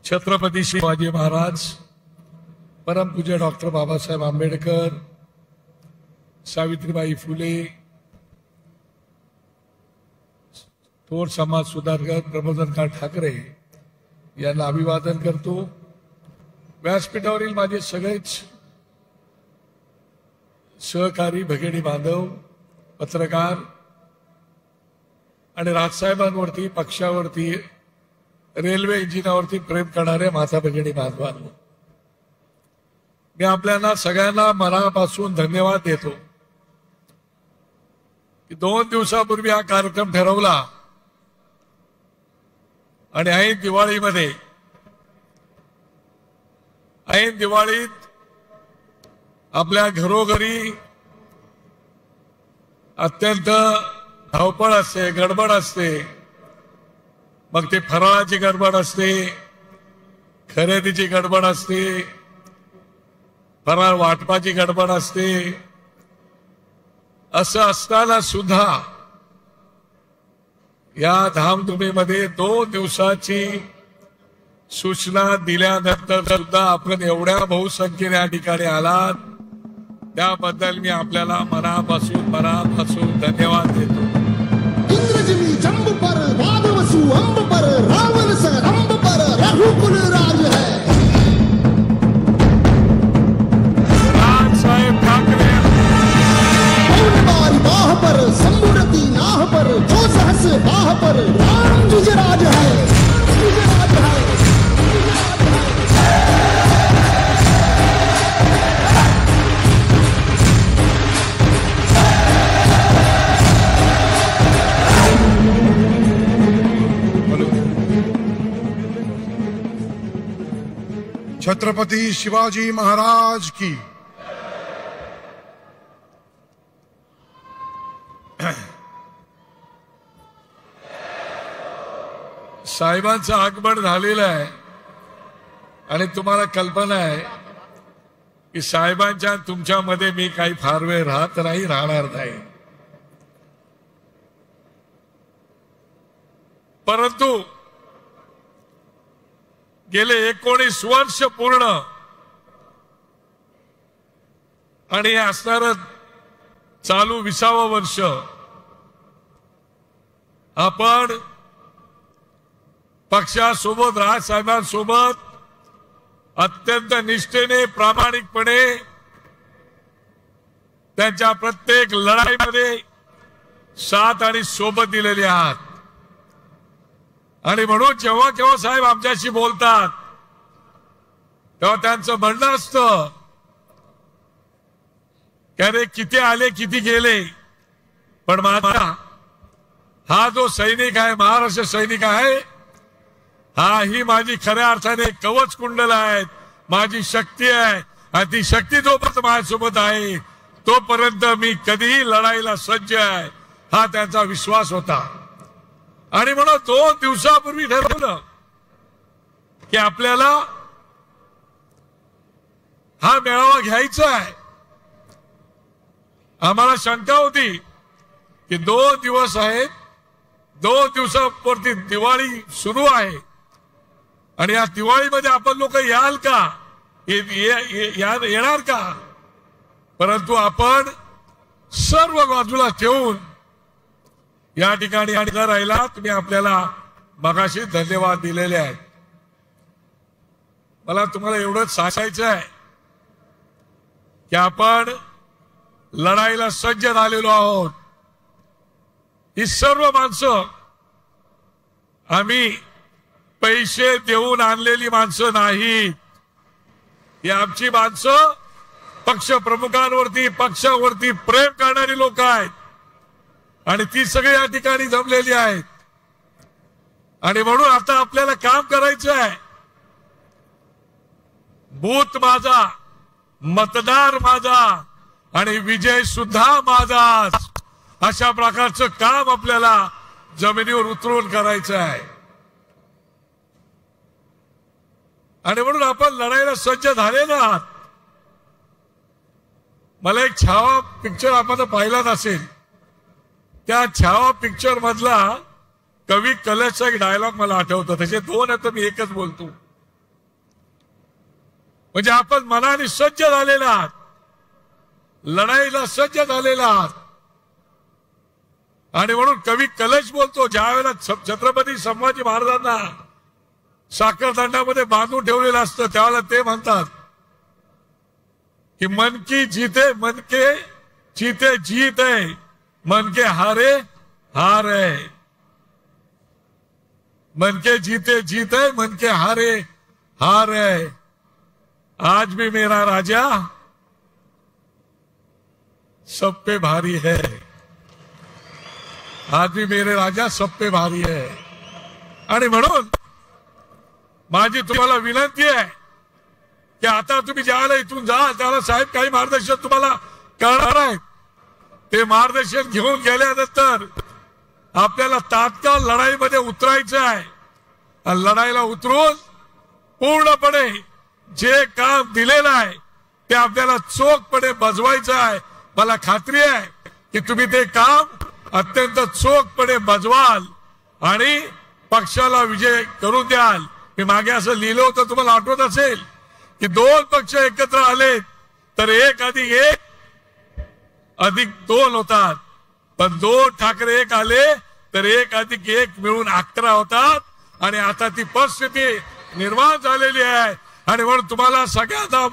छत्रपती शिवाजी महाराज, परमपूज्य डॉक्टर बाबासाहेब आंबेडकर, सावित्रीबाई फुले, थोर समाज सुधारक प्रबोधनकार ठाकरे यांना अभिवादन करतो। व्यासपीठावरील माझे सगळेच सहकारी भगिनी बांधव, पत्रकार आणि राजसाहेबांवरती, पक्षावरती, रेल्वे इंजिनावरती प्रेम करणारे माता भगिनी बांधवांनो, मी आपल्याला सगळ्यांना मनापासून धन्यवाद देतो की 2 दिवसापूर्वी हा कार्यक्रम ठरवला आणि ऐन दिवाळीत आपल्या घरोघरी अत्यंत धावपळ असते, गडबड असते। मग ते फराळाची गडबड असते, खरेदीची गडबड असते, फराळ वाटपाची गडबड असते। असं असताना सुद्धा या धामधुमीमध्ये 2 दिवसाची सूचना दिल्यानंतर सुद्धा आपण एवढ्या बहुसंख्येने या ठिकाणी आलात, त्याबद्दल मी आपल्याला मनापासून धन्यवाद देतो। इंद्रजिमी जंब पर वादवसु अंब पर रावण स रंब पर रघुकुल राज है। साहेब ठाकरे बारी बाह पर संबुरती नाह पर जो सहस बाह पर राम जुजराज है। छत्रपती शिवाजी महाराज की। साहेबांचं आगमन झालेलं आहे आणि तुम्हाला कल्पना आहे की साहेबांच्या तुमच्यामध्ये मी काही फार वेळ राहणार नाही, परंतु गेले 19 वर्ष पूर्ण आणि हे असणार चालू 20वं वर्ष आपण पक्षासोबत, राजसाहेबांसोबत अत्यंत निष्ठेने, प्रामाणिकपणे त्यांच्या प्रत्येक लढाईमध्ये साथ आणि सोबत दिलेली आहात। आणि म्हणून जेव्हा केव्हा साहेब आमच्याशी बोलतात तेव्हा त्यांचं म्हणणं असतं की अरे किती आले किती गेले, पण माझा हा जो सैनिक आहे, महाराष्ट्र सैनिक आहे, हा ही माझी खऱ्या अर्थाने कवच कुंडल आहे, माझी शक्ती आहे आणि ती शक्ती जोपर्यंत माझ्यासोबत आहे तोपर्यंत मी कधीही लढाईला सज्ज आहे, हा त्यांचा विश्वास होता। आणि म्हणून 2 दिवसापूर्वी ठरवलं की आपल्याला हा मेळावा घ्यायचा आहे। आम्हाला शंका होती की 2 दिवस आहेत, 2 दिवसावरती दिवाळी सुरू आहे आणि या दिवाळीमध्ये आपण लोक याल का, येणार का? परंतु आपण सर्व बाजूला ठेवून या ठिकाणी राहिला। तुम्ही आपल्याला मगाशी धन्यवाद दिलेले आहेत। मला तुम्हाला एवढंच सांगायचं आहे की आपण लढाईला सज्ज झालेलो आहोत। ही सर्व माणसं आम्ही पैसे देऊन आणलेली माणसं नाहीत, ही आमची माणसं पक्ष प्रमुखांवरती, पक्षावरती प्रेम करणारी लोक आहेत आणि ती सगळी या ठिकाणी जमलेली आहेत। आणि म्हणून आता आपल्याला काम करायचं आहे, बूथ माझा, मतदार माझा आणि विजय सुद्धा माझाच, अशा प्रकारचं काम आपल्याला जमिनीवर उतरून करायचं आहे। आणि म्हणून आपण लढाईला सज्ज झालेले आहात। मला एक छावा पिक्चर आपण पाहिला नसेल, त्या छावा पिक्चर मधला कवी कलशचा एक डायलॉग मला आठवतो, तसे 2 आहेत तर मी एकच बोलतो। म्हणजे आपण मनाने सज्ज झालेला आहात, लढाईला सज्ज झालेला आहात. आणि म्हणून कवी कलश बोलतो, ज्या वेळेला छत्रपती संभाजी महाराजांना साखरदंडामध्ये बांधून ठेवलेलं असतं त्यावेळेला ते म्हणतात कि मन की जीते मन के जीते जीत है, मन के हारे हार है. मन के जीते जीत है, मन के हारे हार है. आज भी मेरा राजा सब पे भारी है. आज भी मेरे राजा सब पे भारी है. आणि म्हणून माझी तुम्हाला विनंती आहे की आता तुम्ही ज्याला इथून जाल त्याला साहेब काही मार्गदर्शन तुम्हाला करणार आहेत. ते मार्गदर्शन घेऊन गेल्यानंतर आपल्याला तात्काळ लढाईमध्ये उतरायचं आहे. आणि लढाईला उतरून पूर्णपणे जे काम दिलेलं आहे ते आपल्याला चोखपणे बजवायचं आहे. मला खात्री आहे की तुम्ही ते काम अत्यंत चोखपणे बजवाल आणि पक्षाला विजय करून द्याल. मी मागे असं लिहिलं होतं, तुम्हाला आठवत असेल की 2 पक्ष एकत्र आले तर 1+1=2 होतात. पण 2 ठाकरे एक आले तर 1+1 मिळून 11 होतात. आणि आता ती परिस्थिती निर्माण झालेली आहे. आणि म्हणून तुम्हाला सगळ्यांना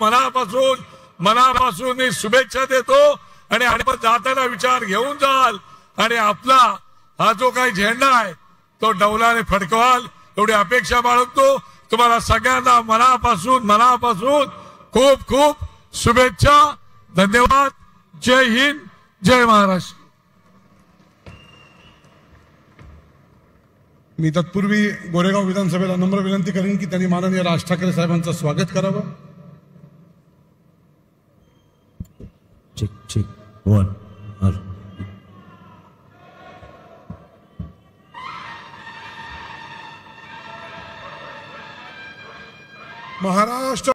मनापासून मी शुभेच्छा देतो. आणि आपण जाताना विचार घेऊन जाल आणि आपला हा जो काही झेंडा आहे तो डौलाने फडकवाल एवढी अपेक्षा बाळगतो. तुम्हाला सगळ्यांना मनापासून खूप खूप शुभेच्छा. धन्यवाद. जय हिंद, जय महाराष्ट्र. मी तत्पूर्वी गोरेगाव विधानसभेला नम्र विनंती करेन की त्यांनी माननीय राज ठाकरे साहेबांचं स्वागत करावं. चेक 1 महाराष्ट्र